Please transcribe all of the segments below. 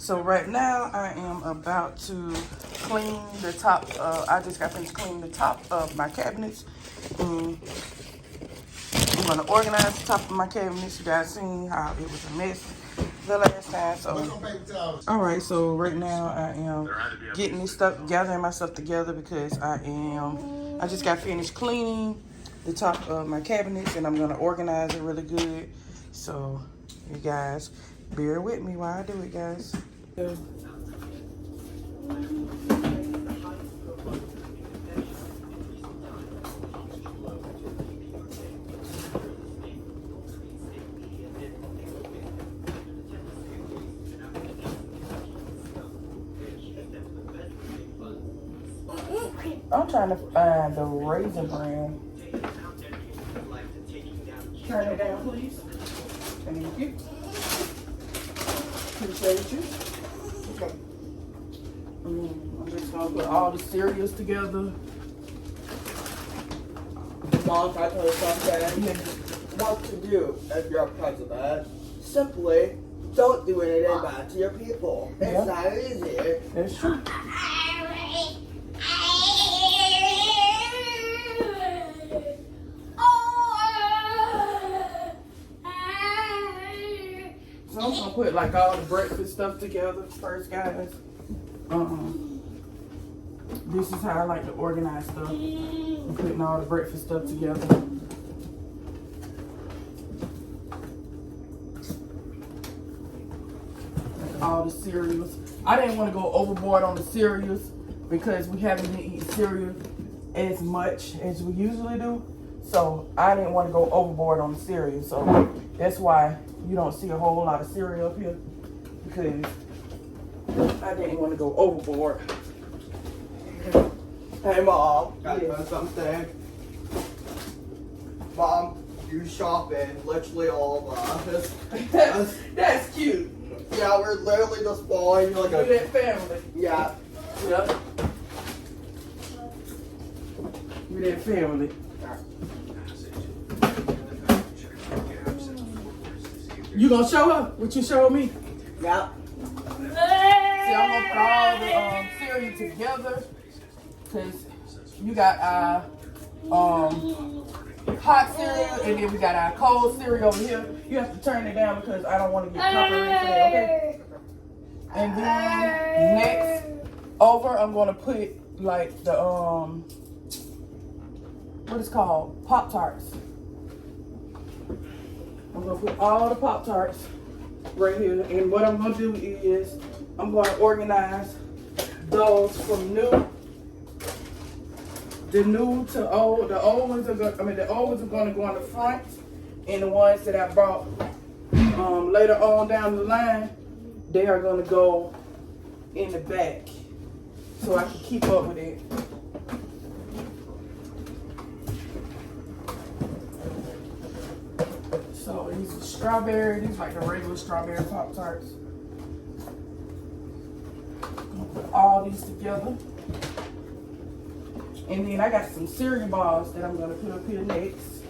So right now I am about to clean the top. I just got finished cleaning the top of my cabinets. I'm gonna organize the top of my cabinets. You guys seen how it was a mess the last time. So, all right. So right now I am getting this stuff, gathering my stuff together because I just got finished cleaning the top of my cabinets and I'm gonna organize it really good. So you guys bear with me while I do it, guys. I'm trying to find the Raisin Bran. Turn it down, please. Thank you. Appreciate you. Okay. I'm just gonna put all the cereals together. Mom, I told you something what to do if you're president. Simply don't do anything bad to your people. It's not easy. That's true. So I'm gonna put like all the breakfast stuff together first, guys. This is how I like to organize stuff. I'm putting all the breakfast stuff together. All the cereals. I didn't want to go overboard on the cereals because we haven't been eating cereal as much as we usually do. So I didn't want to go overboard on the cereal. So that's why you don't see a whole lot of cereal up here, because I didn't want to go overboard. Hey Mom, can I tell you something? Mom, you shopping literally all of us. That's cute. Yeah, we're literally just following like Look at that family. Yeah. Yep. Look at that family. You gonna show her what you showed me? Yep. See, I'm gonna put all the cereal together, because you got our hot cereal and then we got our cold cereal over here. You have to turn it down because I don't want to get copyright for that, okay? And then next over, I'm gonna put like the what is called Pop-Tarts. I'm gonna put all the Pop-Tarts right here, and what I'm gonna do is I'm gonna organize those from new. The new to old. The old ones are gonna, the old ones are gonna go on the front, and the ones that I bought later on down the line, they are gonna go in the back, so I can keep up with it. So these are strawberry. These like the regular strawberry Pop-Tarts. Put all these together. And then I got some cereal balls that I'm gonna put up here next.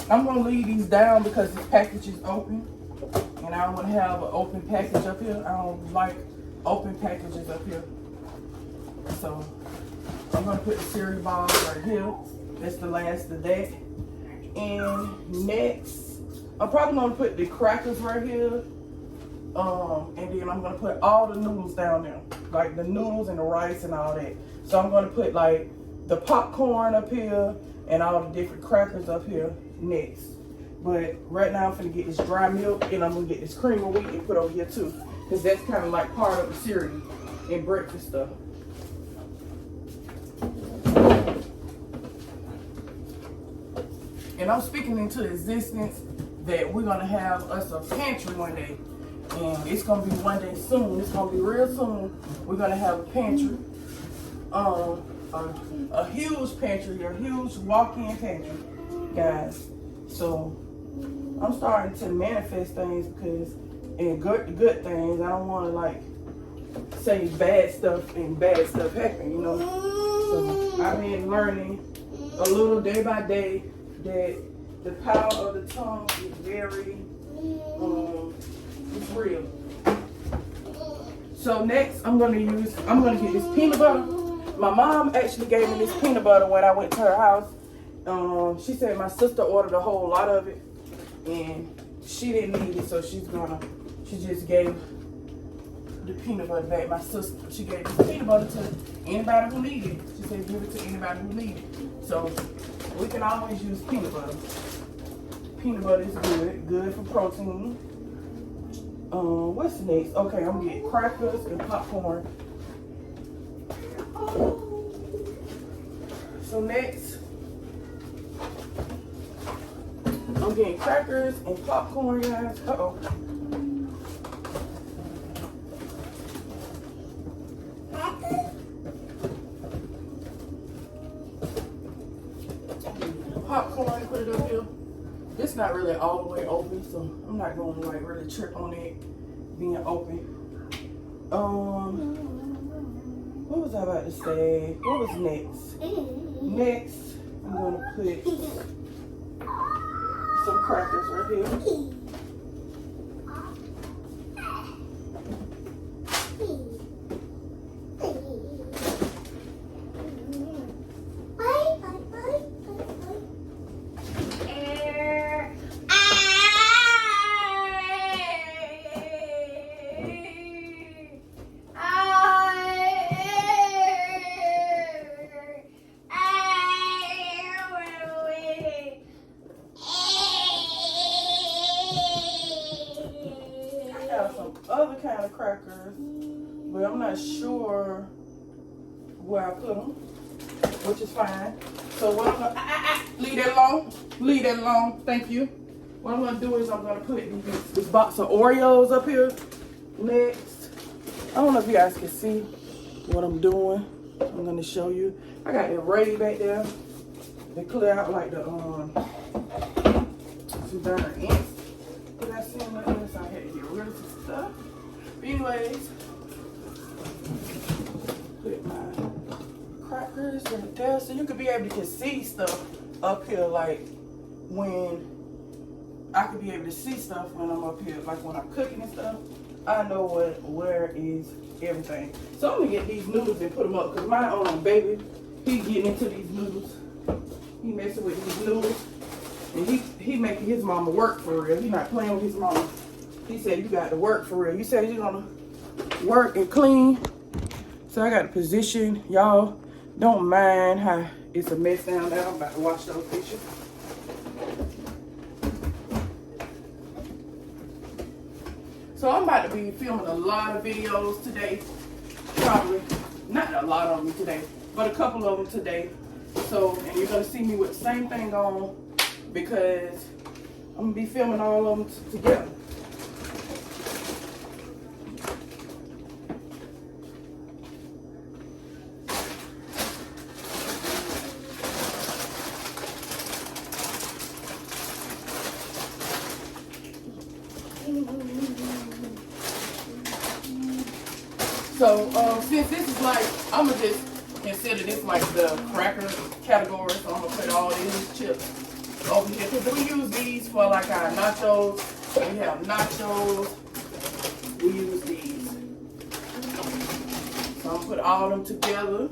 I'm gonna leave these down because this package is open. And I don't wanna have an open package up here. I don't like open packages up here. So I'm gonna put the cereal balls right here. That's the last of that. And next, I'm probably gonna put the crackers right here. And then I'm gonna put all the noodles down there. Like the noodles and the rice and all that. So I'm gonna put like the popcorn up here and all the different crackers up here next. But right now I'm gonna get this dry milk and I'm gonna get this cream of wheat and put over here too. Because that's kind of like part of the cereal and breakfast stuff. And I'm speaking into existence that we're gonna have us a pantry one day. And it's gonna be one day soon. It's gonna be real soon. We're gonna have a pantry. A huge pantry, a huge walk-in pantry, guys. So I'm starting to manifest things because, and good things. I don't wanna like say bad stuff and bad stuff happen, you know. So I've been learning a little day by day that the power of the tongue is very, it's real. So next, I'm gonna get this peanut butter. My mom actually gave me this peanut butter when I went to her house. She said my sister ordered a whole lot of it, and she didn't need it, so she just gave the peanut butter back. My sister, she gave this peanut butter to anybody who needed it. She said give it to anybody who needed it. So we can always use peanut butter. Peanut butter is good for protein. What's next? Okay, I'm gonna get crackers and popcorn. So next, I'm getting crackers and popcorn, guys. Uh-oh. Popcorn, put it up here. It's not really all the way open, so I'm not going to like really trip on it being open. What was I about to say? What was next? Next, I'm gonna put some crackers right here. Other kind of crackers, but I'm not sure where I put them, which is fine. So what I'm gonna leave that alone. Thank you. What I'm gonna do is I'm gonna put this box of Oreos up here next. I don't know if you guys can see what I'm doing. I'm gonna show you. I got that Ray back there. They clear out like the some darn ants. Did I see them like this? I had to get rid of some stuff. Anyways, put my crackers right there so you could be able to just see stuff up here, like when I could be able to see stuff when I'm up here, like when I'm cooking and stuff. I know where is everything. So I'm gonna get these noodles and put them up because my baby, he getting into these noodles. He messing with these noodles, and he making his mama work for real. He not playing with his mama. He said, you got to work for real. You said you're going to work and clean. So I got to position. Y'all don't mind how it's a mess down there. I'm about to wash those dishes. So I'm about to be filming a lot of videos today. Probably. Not a lot of them today, but a couple of them today. So, and you're going to see me with the same thing on because I'm going to be filming all of them together. So, since this is like, I'm going to just consider this like the cracker category. So I'm going to put all these chips over here. Because we use these for like our nachos. We have nachos. We use these. So I'm going to put all them together.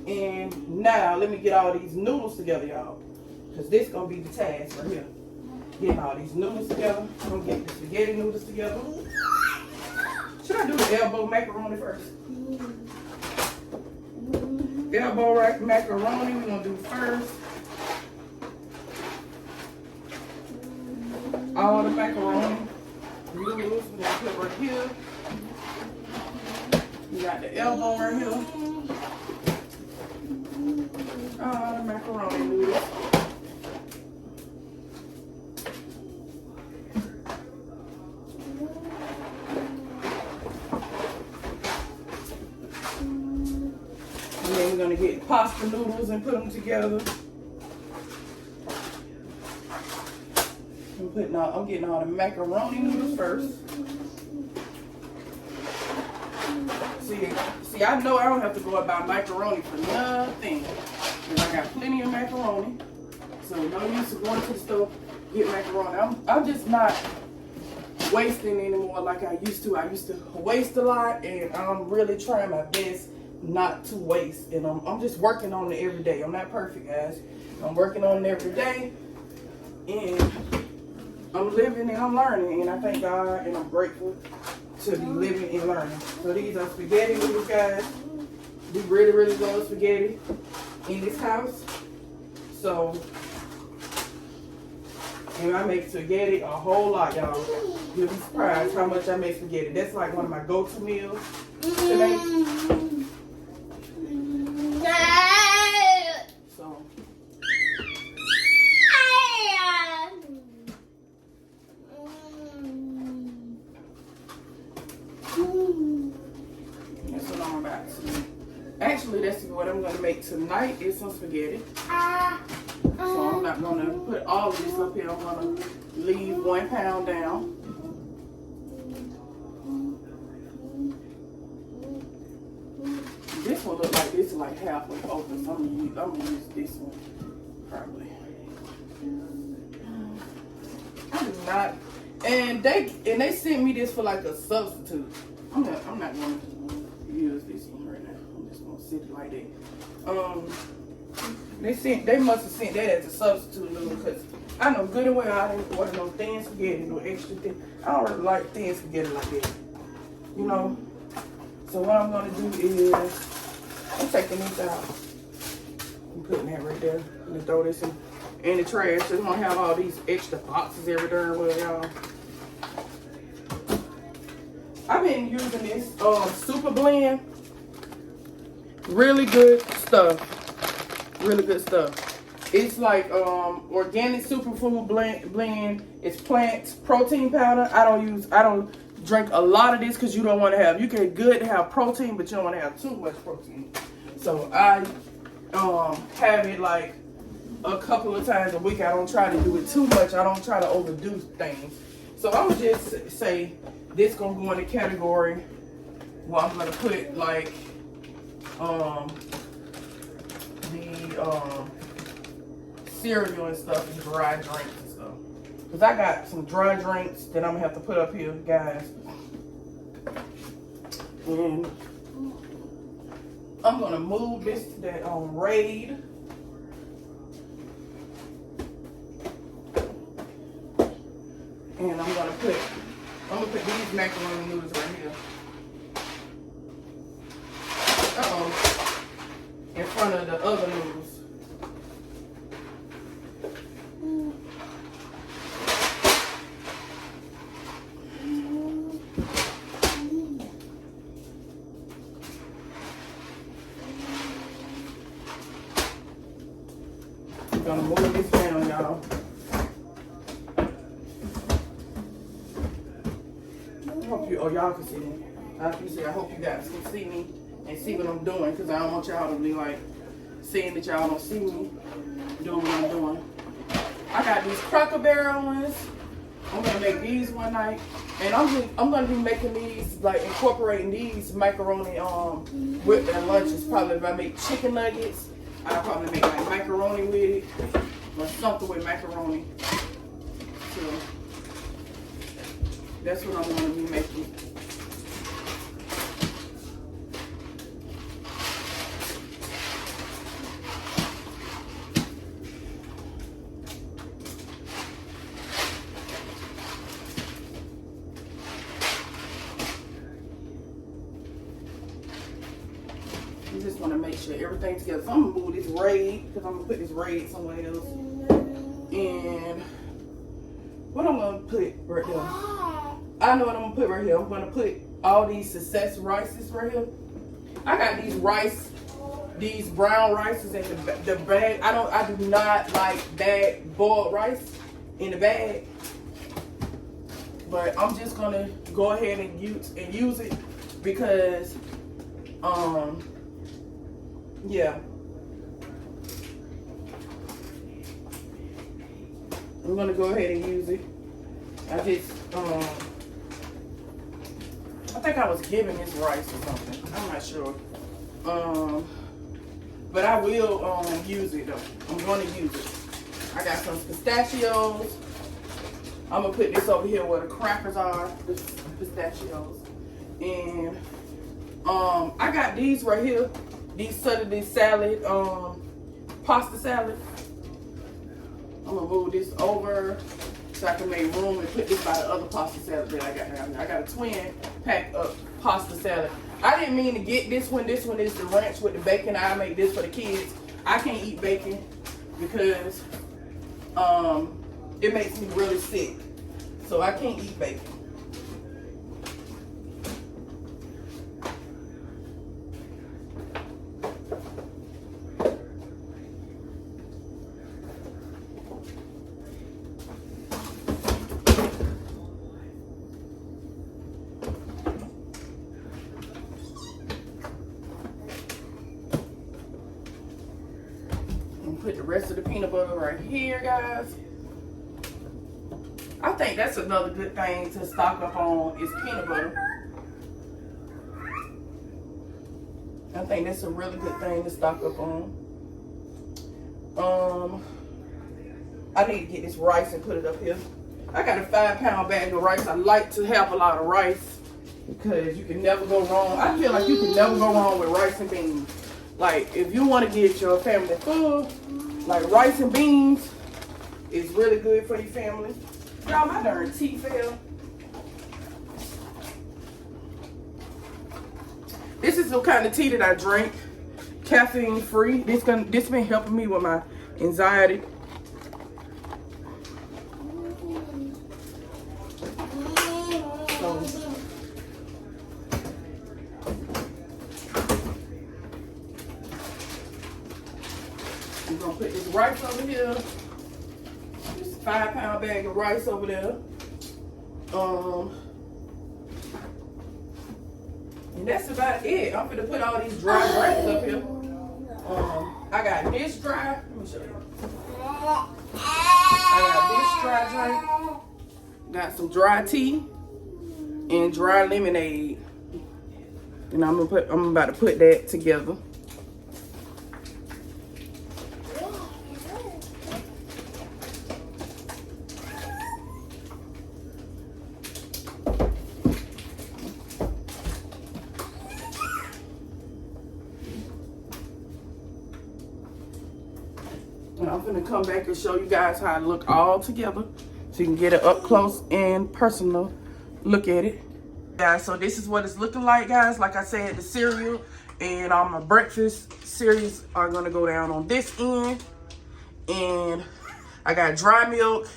And now, let me get all these noodles together, y'all. Because this is going to be the task right here. Getting all these noodles together. I'm going to get the spaghetti noodles together. Should I do the elbow macaroni first? Elbow macaroni we're going to do first. All the macaroni noodles we're going to put right here. We got the elbow right here. All the macaroni noodles. We're gonna get pasta noodles and put them together. I'm getting all the macaroni noodles first. See, I know I don't have to go about macaroni for nothing. And I got plenty of macaroni. So no use of going to the store, get macaroni. I'm just not wasting anymore like I used to. I used to waste a lot, and I'm really trying my best not to waste. And I'm just working on it every day. I'm not perfect, guys. I'm working on it every day, and I'm living and I'm learning. And I thank God, and I'm grateful to be living and learning. So these are spaghetti noodles, guys. We really, really love spaghetti in this house. So, and I make spaghetti a whole lot, y'all. You'll be surprised how much I make spaghetti. That's like one of my go-to meals to make. So, that's what I'm about to. Actually, that's what I'm gonna make tonight is some spaghetti. So I'm not gonna put all of this up here. I'm gonna leave 1 pound down. This one looks like this is like halfway open, so I'm gonna use this one probably. I do not, and they sent me this for like a substitute. I'm not gonna use this one right now. I'm just gonna sit it like that. They must have sent that as a substitute noodle because I know good and well I didn't order no thin spaghetti, no extra thin. I don't really like thin spaghetti like that, you know. So what I'm gonna do is I'm taking this out. I'm putting that right there. I'm gonna throw this in the trash. Just gonna have all these extra boxes everywhere, well, y'all. I've been using this Super Blend. Really good stuff. Really good stuff. It's like organic superfood blend. It's plant protein powder. I don't drink a lot of this because you don't want to have. You can good to have protein, but you don't want to have too much protein. So I have it like a couple of times a week. I don't try to do it too much. I don't try to overdo things. So I'm gonna just say this gonna go in the category where I'm gonna put like the cereal and stuff and dry drinks and stuff. Cause I got some dry drinks that I'm gonna have to put up here, guys. And I'm gonna move this to that Raid. And I'm gonna put these macaroni noodles right here. In front of the other noodles. I'm gonna move this down, y'all. Y'all can see me. I hope you guys can see me and see what I'm doing, because I don't want y'all to be like saying that y'all don't see me doing what I'm doing. I got these Cracker Barrel ones. I'm gonna make these one night, and I'm gonna be making these, like incorporating these macaroni with their lunches. Probably if I make chicken nuggets, I'll probably make like macaroni with it or something with macaroni. So that's what I'm gonna be making. You just want to make sure everything's together. So I'm gonna move this Raid, because I'm gonna put this Raid somewhere else. And what I'm gonna put right here, I know what I'm gonna put right here. I'm gonna put all these Success rices right here. I got these brown rices in the bag. I do not like boiled rice in the bag, but I'm just gonna go ahead and use it because yeah, I'm gonna go ahead and use it. I just I think I was given this rice or something. I'm not sure. But I will use it though. I'm gonna use it. I got some pistachios. I'm gonna put this over here where the crackers are, the pistachios. And I got these right here, these Saturday salad, pasta salad. I'm gonna move this over so I can make room and put this by the other pasta salad that I got down here. I got a twin pack of pasta salad. I didn't mean to get this one. This one is the ranch with the bacon. I make this for the kids. I can't eat bacon because it makes me really sick. So I can't eat bacon. Put the rest of the peanut butter right here, guys. I think that's another good thing to stock up on is peanut butter. I think that's a really good thing to stock up on. I need to get this rice and put it up here. I got a 5-pound bag of rice. I like to have a lot of rice because you can never go wrong. I feel like you can never go wrong with rice and beans. Like, if you want to get your family food, like rice and beans is really good for your family. Y'all, my darn tea fell. This is the kind of tea that I drink, caffeine free. This been helping me with my anxiety. I'm gonna put this rice over here. This 5-pound bag of rice over there. And that's about it. I'm gonna put all these dry rice up here. I got this dry. Let me show you. I got this dry drink. Got some dry tea and dry lemonade. And I'm about to put that together. And I'm gonna come back and show you guys how it look all together so you can get an up close and personal look at it. Guys, so this is what it's looking like, guys. Like I said, the cereal and all my breakfast cereals are gonna go down on this end. And I got dry milk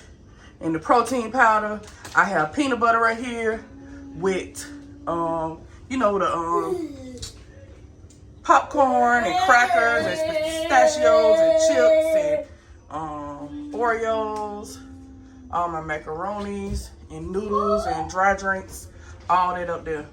and the protein powder. I have peanut butter right here with, you know, the popcorn and crackers and pistachios and chips and Oreos, all my macaronis and noodles and dry drinks, all that up there.